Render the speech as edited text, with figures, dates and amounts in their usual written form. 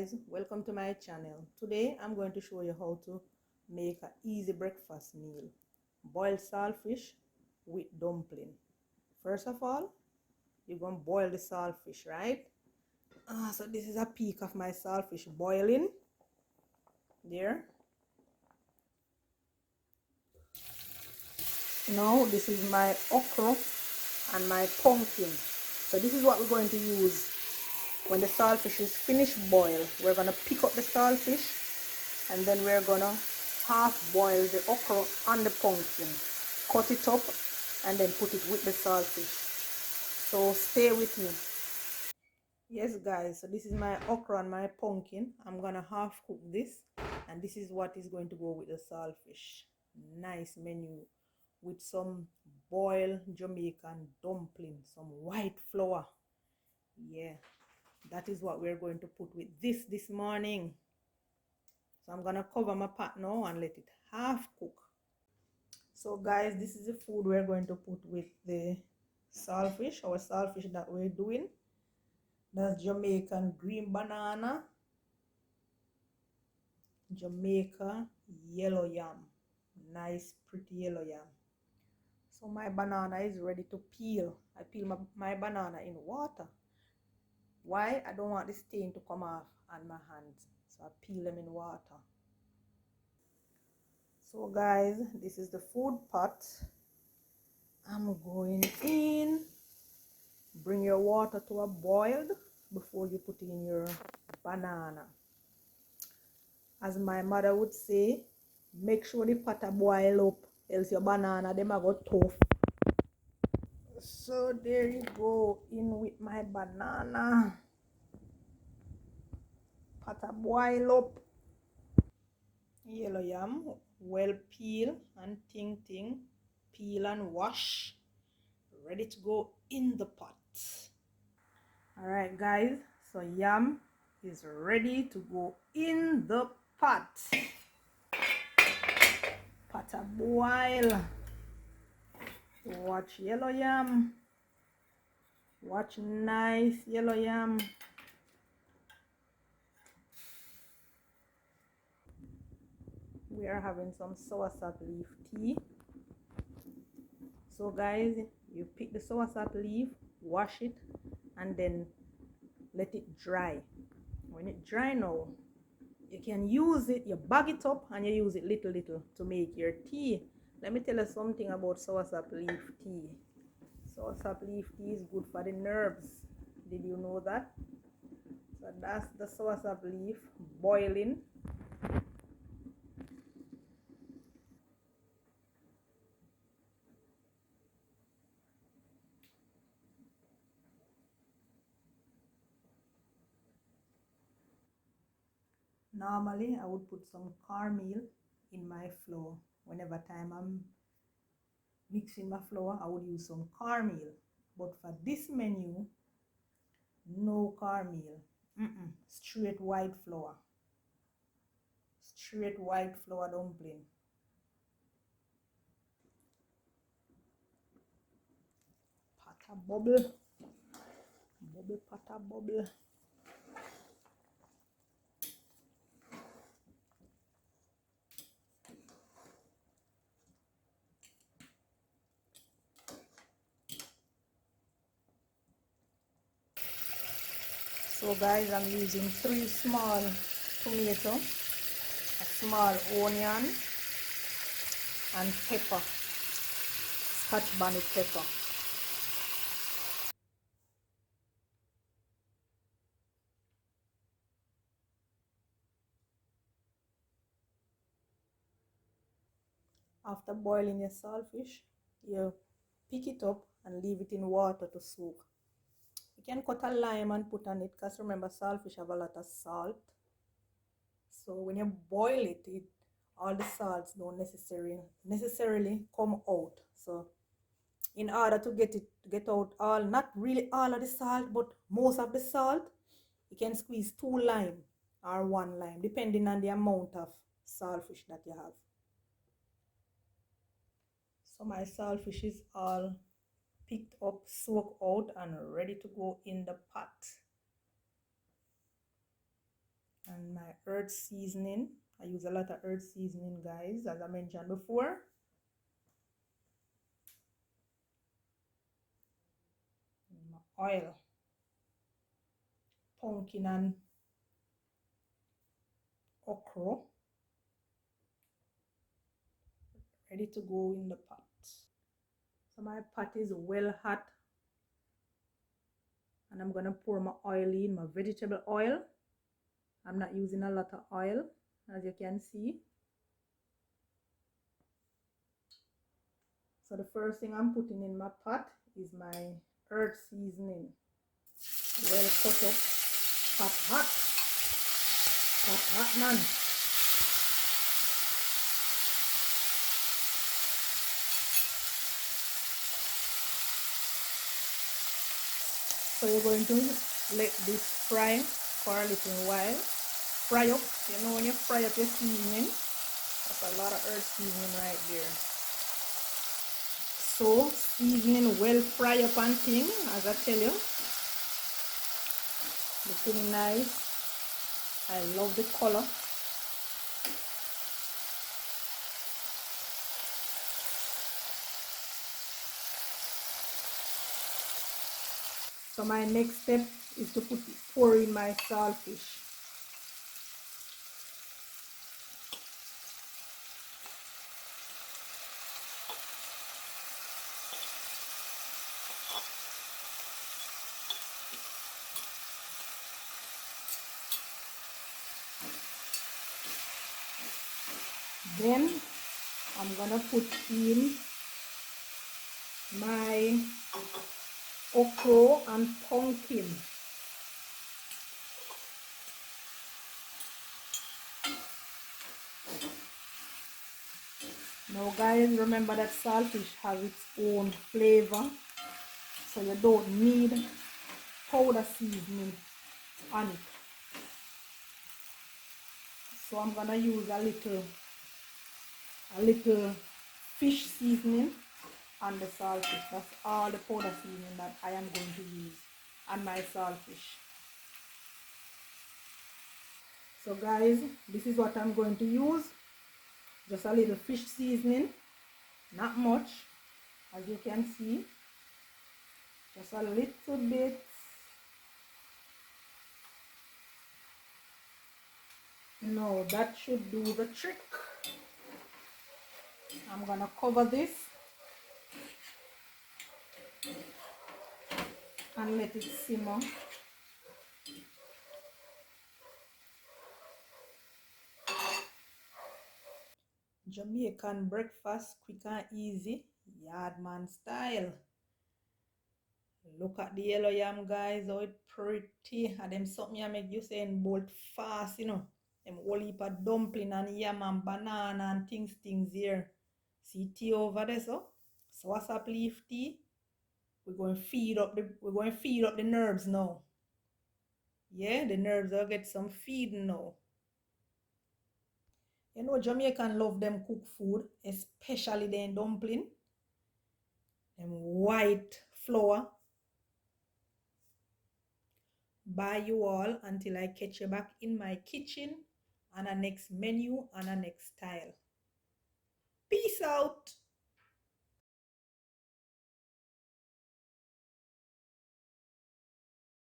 guys, welcome to my channel. Today I'm going to show you how to make an easy breakfast meal. Boiled saltfish with dumpling. First of all, you're going to boil the saltfish, right? So this is a peek of my saltfish boiling. There. Now this is my okra and my pumpkin. So this is what we're going to use when the saltfish is finished boil. We're going to pick up the saltfish and then we're going to half boil the okra and the pumpkin. Cut it up and then put it with the saltfish. So stay with me. Yes guys, so this is my okra and my pumpkin. I'm going to half cook this and this is what is going to go with the saltfish. Nice menu with some boiled Jamaican dumpling, some white flour. Yeah, that is what we're going to put with this morning. So I'm gonna cover my pot now and let it half cook. So guys, this is the food we're going to put with the saltfish, our saltfish that we're doing. That's Jamaican green banana, Jamaica yellow yam, nice pretty yellow yam. So my banana is ready to peel. I peel my banana in water. Why? I don't want the stain to come off on my hands, so I peel them in water. So guys, this is the food pot. I'm going in. Bring your water to a boil before you put in your banana. As my mother would say, make sure the pot boil up, else your banana them go tough. So there you go, in with my banana. Pot boil up. Yellow yam, well peel and ting. Peel and wash. Ready to go in the pot. Alright guys, so yam is ready to go in the pot. Pot a boil. Watch yellow yam. Watch nice yellow yam. We are having some soursop leaf tea. So guys, you pick the soursop leaf, wash it, and then let it dry. When it dry now, you can use it, you bag it up and you use it little to make your tea. Let me tell you something about soursop leaf tea. Soursop leaf tea is good for the nerves. Did you know that? So that's the soursop leaf boiling. Normally, I would put some cornmeal in my flour. Whenever time I'm mixing my flour, I would use some cornmeal. But for this menu, no cornmeal. Straight white flour. Straight white flour dumpling. Pata bubble. Bubble pata bubble. So guys, I'm using 3 small tomatoes, a small onion, and pepper, Scotch bonnet pepper. After boiling your saltfish, you pick it up and leave it in water to soak. You can cut a lime and put on it, because remember saltfish have a lot of salt. So when you boil it, all the salts don't necessarily come out. So in order to get out all, not really all of the salt, but most of the salt, you can squeeze 2 lime or 1 lime, depending on the amount of saltfish that you have. So my saltfish is all picked up, soaked out, and ready to go in the pot. And my earth seasoning. I use a lot of earth seasoning, guys, as I mentioned before. And my oil, pumpkin and okra, ready to go in the pot. So my pot is well hot, and I'm gonna pour my oil in, my vegetable oil. I'm not using a lot of oil, as you can see. So the first thing I'm putting in my pot is my earth seasoning. Well cut up, hot, hot, hot, hot, man. So you're going to let this fry for a little while. Fry up, you know, when you fry up your seasoning, that's a lot of earth seasoning right there. So seasoning well fry up and thing, as I tell you, looking nice. I love the color. So my next step is to pour in my saltfish. Then I'm gonna put in my okra and pumpkin. Now guys, remember that saltfish has its own flavor, so you don't need powder seasoning on it. So I'm gonna use a little fish seasoning on the saltfish. That's all the powder seasoning that I am going to use on my saltfish. So guys, this is what I'm going to use. Just a little fish seasoning, not much, as you can see. Just a little bit. No, that should do the trick. I'm gonna cover this and let it simmer. Jamaican breakfast, quick and easy, yardman style. Look at the yellow yam, guys, how it pretty. And them something I make you saying bolt fast, you know. Them whole heap of dumpling and yam and banana and things here. See tea over there, so what's up, leaf tea? We're going to feed up the nerves now. Yeah, the nerves will get some feeding now. You know, Jamaican love them cook food, especially them dumpling. Them white flour. Bye you all until I catch you back in my kitchen on a next menu and a next style. Peace out.